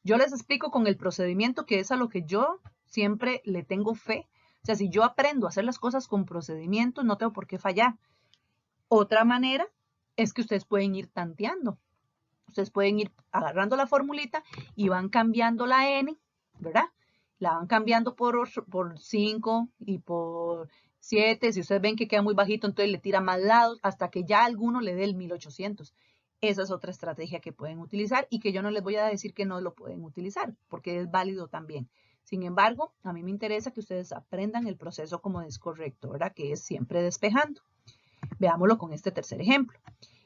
Yo les explico con el procedimiento que es a lo que yo siempre le tengo fe. O sea, si yo aprendo a hacer las cosas con procedimientos, no tengo por qué fallar. Otra manera es que ustedes pueden ir tanteando. Ustedes pueden ir agarrando la formulita y van cambiando la n, ¿verdad? La van cambiando por 5 y por 7. Si ustedes ven que queda muy bajito, entonces le tira más lados hasta que ya alguno le dé el 1800. Esa es otra estrategia que pueden utilizar y que yo no les voy a decir que no lo pueden utilizar, porque es válido también. Sin embargo, a mí me interesa que ustedes aprendan el proceso como es correcto, ¿verdad? Que es siempre despejando. Veámoslo con este tercer ejemplo.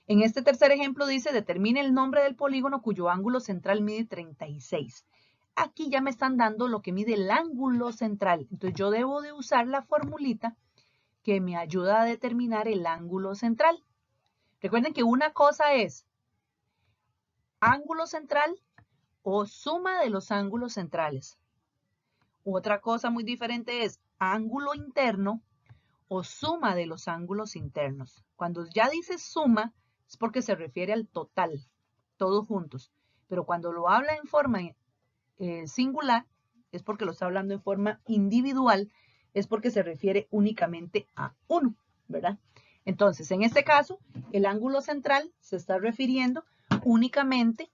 En este tercer ejemplo dice, determine el nombre del polígono cuyo ángulo central mide 36. Aquí ya me están dando lo que mide el ángulo central. Entonces yo debo de usar la formulita que me ayuda a determinar el ángulo central. Recuerden que una cosa es ángulo central o suma de los ángulos centrales. Otra cosa muy diferente es ángulo interno o suma de los ángulos internos. Cuando ya dice suma, es porque se refiere al total, todos juntos. Pero cuando lo habla en forma singular, es porque lo está hablando en forma individual, es porque se refiere únicamente a uno, ¿verdad? Entonces, en este caso, el ángulo central se está refiriendo únicamente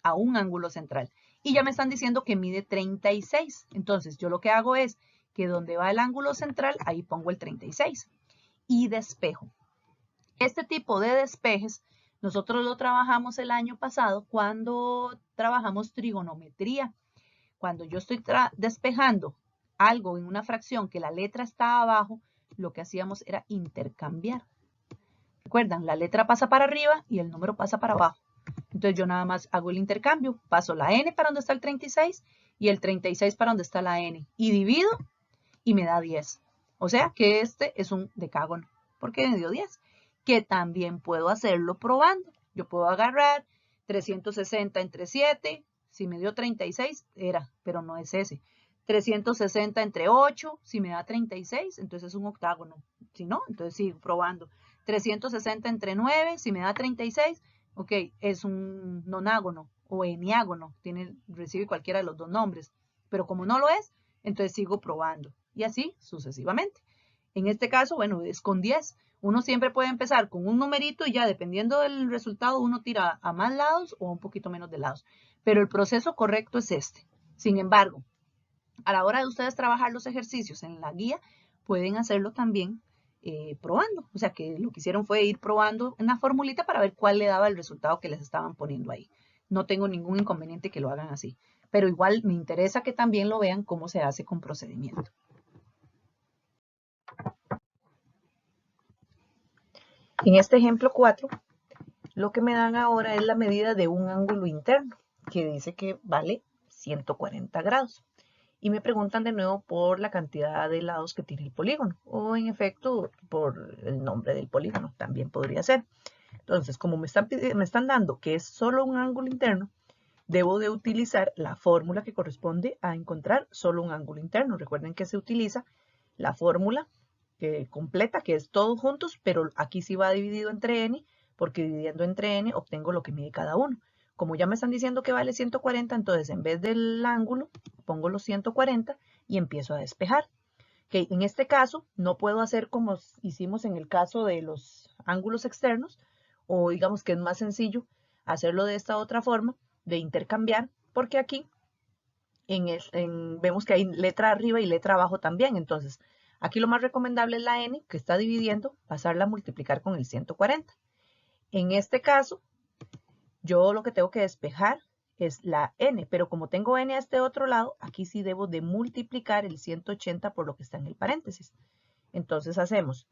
a un ángulo central. Y ya me están diciendo que mide 36. Entonces, yo lo que hago es que donde va el ángulo central, ahí pongo el 36. Y despejo. Este tipo de despejes, nosotros lo trabajamos el año pasado cuando trabajamos trigonometría. Cuando yo estoy despejando algo en una fracción que la letra está abajo, lo que hacíamos era intercambiar. ¿Recuerdan? La letra pasa para arriba y el número pasa para abajo. Entonces yo nada más hago el intercambio, paso la n para donde está el 36 y el 36 para donde está la n y divido y me da 10. O sea que este es un decágono porque me dio 10. Que también puedo hacerlo probando. Yo puedo agarrar 360 entre 7, si me dio 36 era, pero no es ese. 360 entre 8, si me da 36, entonces es un octágono. Si no, entonces sigo probando. 360 entre 9, si me da 36, ok, es un nonágono o eniágono, recibe cualquiera de los dos nombres. Pero como no lo es, entonces sigo probando. Y así sucesivamente. En este caso, bueno, es con 10. Uno siempre puede empezar con un numerito y ya dependiendo del resultado uno tira a más lados o un poquito menos de lados. Pero el proceso correcto es este. Sin embargo, a la hora de ustedes trabajar los ejercicios en la guía, pueden hacerlo también probando. O sea que lo que hicieron fue ir probando en la formulita para ver cuál le daba el resultado que les estaban poniendo ahí. No tengo ningún inconveniente que lo hagan así. pero igual me interesa que también lo vean cómo se hace con procedimiento. En este ejemplo 4, lo que me dan ahora es la medida de un ángulo interno, que dice que vale 140 grados. Y me preguntan de nuevo por la cantidad de lados que tiene el polígono, o en efecto por el nombre del polígono, también podría ser. Entonces, como me están dando que es solo un ángulo interno, debo de utilizar la fórmula que corresponde a encontrar solo un ángulo interno. Recuerden que se utiliza la fórmula completa, que es todos juntos, pero aquí sí va dividido entre n, porque dividiendo entre n obtengo lo que mide cada uno. Como ya me están diciendo que vale 140, entonces en vez del ángulo, pongo los 140 y empiezo a despejar. Okay, en este caso, no puedo hacer como hicimos en el caso de los ángulos externos, o digamos que es más sencillo hacerlo de esta otra forma, de intercambiar, porque aquí vemos que hay letra arriba y letra abajo también. Entonces, aquí lo más recomendable es la n, que está dividiendo, pasarla a multiplicar con el 140. En este caso, yo lo que tengo que despejar es la n, pero como tengo n a este otro lado, aquí sí debo de multiplicar el 180 por lo que está en el paréntesis. Entonces hacemos,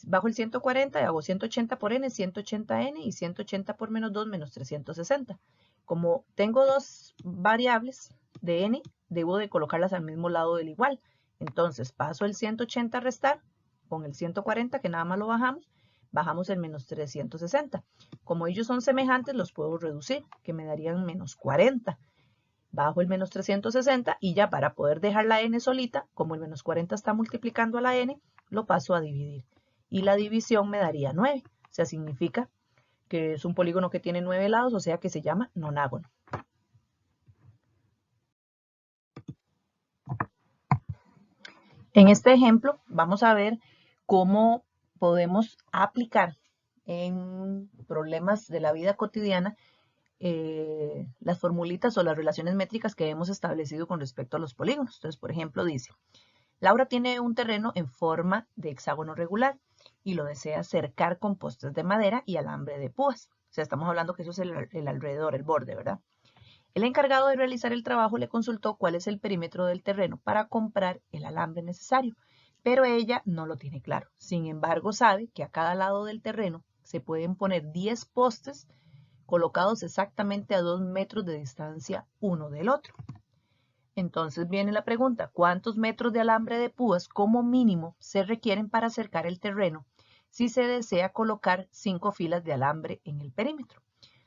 bajo el 140 y hago 180 por n, 180n y 180 por menos 2 menos 360. Como tengo dos variables de n, debo de colocarlas al mismo lado del igual. Entonces paso el 180 a restar con el 140, que nada más lo bajamos el menos 360. Como ellos son semejantes, los puedo reducir, que me darían menos 40. Bajo el menos 360 y ya para poder dejar la n solita, como el menos 40 está multiplicando a la n, lo paso a dividir. Y la división me daría 9. O sea, significa que es un polígono que tiene 9 lados, o sea que se llama nonágono. En este ejemplo vamos a ver cómo podemos aplicar en problemas de la vida cotidiana las formulitas o las relaciones métricas que hemos establecido con respecto a los polígonos. Entonces, por ejemplo, dice, Laura tiene un terreno en forma de hexágono regular y lo desea cercar con postes de madera y alambre de púas. O sea, estamos hablando que eso es el alrededor, el borde, ¿verdad? El encargado de realizar el trabajo le consultó cuál es el perímetro del terreno para comprar el alambre necesario, pero ella no lo tiene claro. Sin embargo, sabe que a cada lado del terreno se pueden poner 10 postes colocados exactamente a 2 metros de distancia uno del otro. Entonces viene la pregunta, ¿cuántos metros de alambre de púas como mínimo se requieren para cercar el terreno si se desea colocar 5 filas de alambre en el perímetro?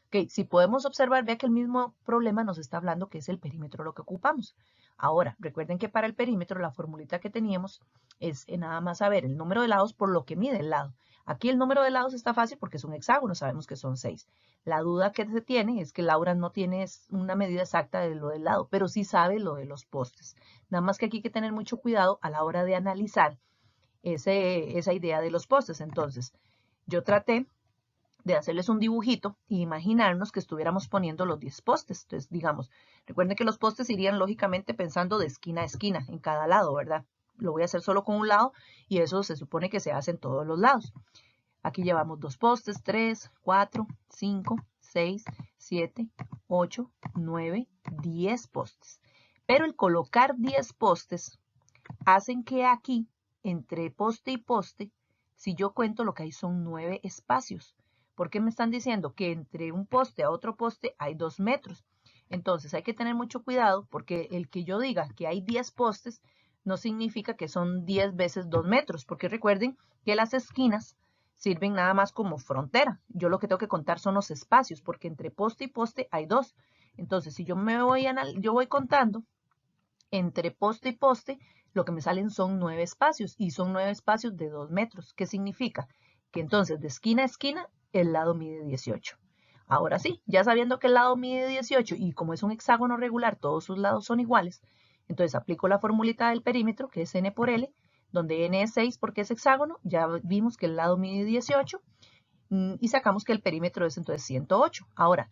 Okay, si podemos observar, vea que el mismo problema nos está hablando que es el perímetro lo que ocupamos. Ahora, recuerden que para el perímetro la formulita que teníamos es nada más saber el número de lados por lo que mide el lado. Aquí el número de lados está fácil porque es un hexágono, sabemos que son 6. La duda que se tiene es que Laura no tiene una medida exacta de lo del lado, pero sí sabe lo de los postes. Nada más que aquí hay que tener mucho cuidado a la hora de analizar esa idea de los postes. Entonces, yo traté de hacerles un dibujito e imaginarnos que estuviéramos poniendo los 10 postes. Entonces, digamos, recuerden que los postes irían lógicamente pensando de esquina a esquina en cada lado, ¿verdad? Lo voy a hacer solo con un lado y eso se supone que se hace en todos los lados. Aquí llevamos 2 postes, 3, 4, 5, 6, 7, 8, 9, 10 postes. Pero el colocar 10 postes hacen que aquí, entre poste y poste, si yo cuento lo que hay son 9 espacios. ¿Por qué me están diciendo que entre un poste a otro poste hay 2 metros? Entonces hay que tener mucho cuidado porque el que yo diga que hay 10 postes no significa que son 10 veces 2 metros, porque recuerden que las esquinas sirven nada más como frontera. Yo lo que tengo que contar son los espacios, porque entre poste y poste hay 2. Entonces, si yo voy contando entre poste y poste, lo que me salen son 9 espacios y son 9 espacios de 2 metros. ¿Qué significa? Que entonces de esquina a esquina el lado mide 18. Ahora sí, ya sabiendo que el lado mide 18 y como es un hexágono regular, todos sus lados son iguales, entonces aplico la formulita del perímetro, que es n por L, donde n es 6 porque es hexágono, ya vimos que el lado mide 18 y sacamos que el perímetro es entonces 108. Ahora,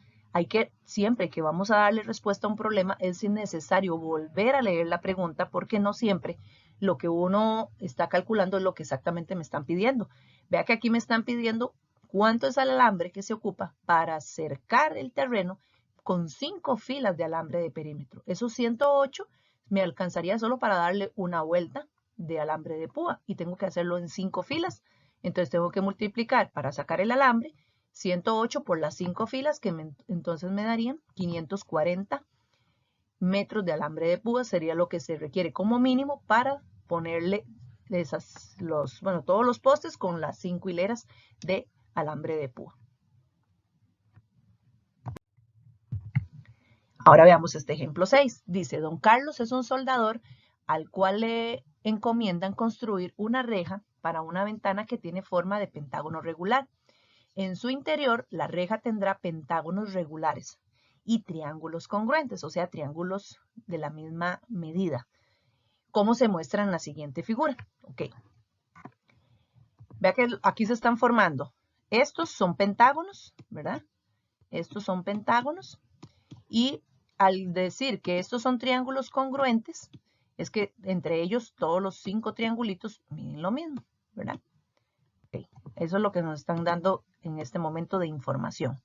siempre que vamos a darle respuesta a un problema, es necesario volver a leer la pregunta porque no siempre lo que uno está calculando es lo que exactamente me están pidiendo. Vea que aquí me están pidiendo cuánto es el alambre que se ocupa para cercar el terreno con 5 filas de alambre de perímetro. Esos 108 me alcanzaría solo para darle una vuelta de alambre de púa y tengo que hacerlo en 5 filas. Entonces tengo que multiplicar para sacar el alambre 108 por las 5 filas que entonces me darían 540 metros de alambre de púa. Sería lo que se requiere como mínimo para ponerle todos los postes con las 5 hileras de alambre de púa. Ahora veamos este ejemplo 6. Dice, don Carlos es un soldador al cual le encomiendan construir una reja para una ventana que tiene forma de pentágono regular. En su interior, la reja tendrá pentágonos regulares y triángulos congruentes, o sea, triángulos de la misma medida, como se muestra en la siguiente figura. Ok. Vea que aquí se están formando. Estos son pentágonos, ¿verdad? Estos son pentágonos. Y al decir que estos son triángulos congruentes, es que entre ellos todos los 5 triangulitos miden lo mismo, ¿verdad? Okay. Eso es lo que nos están dando en este momento de información.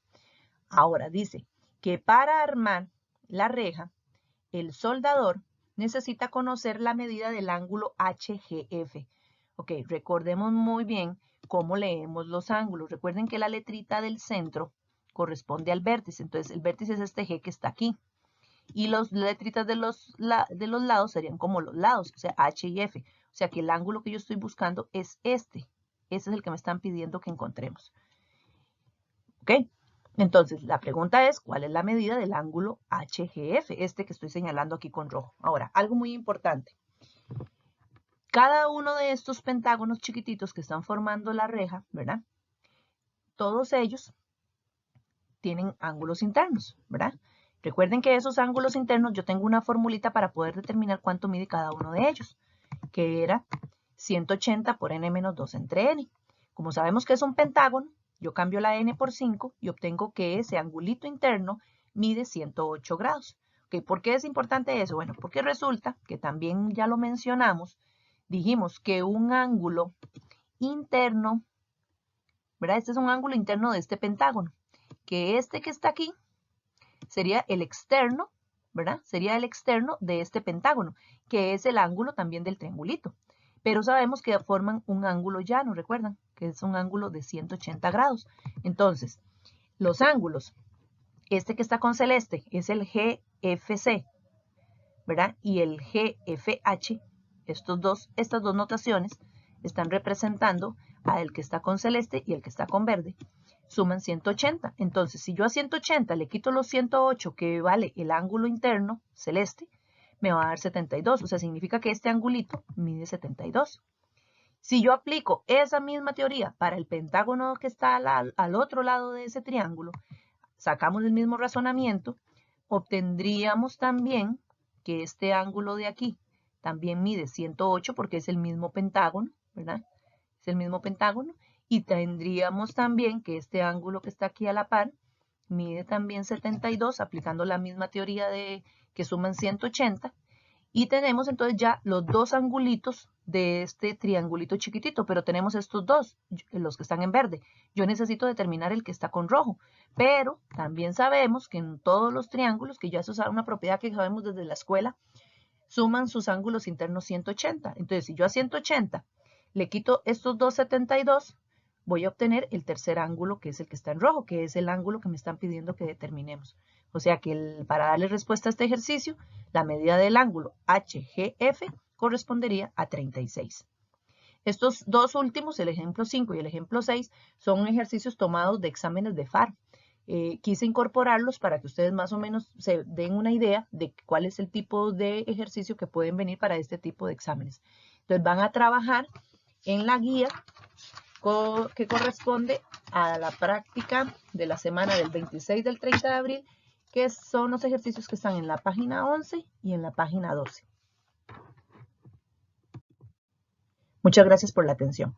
Ahora dice que para armar la reja, el soldador necesita conocer la medida del ángulo HGF. Ok, recordemos muy bien cómo leemos los ángulos. Recuerden que la letrita del centro corresponde al vértice. Entonces, el vértice es este G que está aquí. Y las letritas de los lados serían como los lados, o sea, H y F. O sea, que el ángulo que yo estoy buscando es este. Ese es el que me están pidiendo que encontremos. ¿Ok? Entonces, la pregunta es, ¿cuál es la medida del ángulo HGF? Este que estoy señalando aquí con rojo. Ahora, algo muy importante. Cada uno de estos pentágonos chiquititos que están formando la reja, ¿verdad? Todos ellos tienen ángulos internos, ¿verdad? Recuerden que esos ángulos internos yo tengo una formulita para poder determinar cuánto mide cada uno de ellos, que era 180 por n menos 2 entre n. Como sabemos que es un pentágono, yo cambio la n por 5 y obtengo que ese angulito interno mide 108 grados. ¿Okay? ¿Por qué es importante eso? Bueno, porque resulta que también ya lo mencionamos, dijimos que un ángulo interno, ¿verdad? Este es un ángulo interno de este pentágono, que este que está aquí sería el externo, ¿verdad? Sería el externo de este pentágono, que es el ángulo también del triangulito. Pero sabemos que forman un ángulo llano, ¿recuerdan? Que es un ángulo de 180 grados. Entonces, los ángulos, este que está con celeste es el GFC, ¿verdad? Y el GFH, estas dos notaciones están representando al que está con celeste y el que está con verde. Suman 180. Entonces, si yo a 180 le quito los 108 que vale el ángulo interno celeste, me va a dar 72. O sea, significa que este angulito mide 72. Si yo aplico esa misma teoría para el pentágono que está al otro lado de ese triángulo, sacamos el mismo razonamiento, obtendríamos también que este ángulo de aquí también mide 108 porque es el mismo pentágono, ¿verdad? Es el mismo pentágono. Y tendríamos también que este ángulo que está aquí a la par mide también 72, aplicando la misma teoría de que suman 180. Y tenemos entonces ya los dos angulitos de este triangulito chiquitito, pero tenemos estos dos, los que están en verde. Yo necesito determinar el que está con rojo, pero también sabemos que en todos los triángulos, que ya eso es una propiedad que sabemos desde la escuela, suman sus ángulos internos 180. Entonces, si yo a 180 le quito estos dos 72, voy a obtener el tercer ángulo, que es el que está en rojo, que es el ángulo que me están pidiendo que determinemos. O sea que para darle respuesta a este ejercicio, la medida del ángulo HGF correspondería a 36. Estos dos últimos, el ejemplo 5 y el ejemplo 6, son ejercicios tomados de exámenes de FAR. Quise incorporarlos para que ustedes más o menos se den una idea de cuál es el tipo de ejercicio que pueden venir para este tipo de exámenes. Entonces van a trabajar en la guía que corresponde a la práctica de la semana del 26 del 30 de abril, que son los ejercicios que están en la página 11 y en la página 12. Muchas gracias por la atención.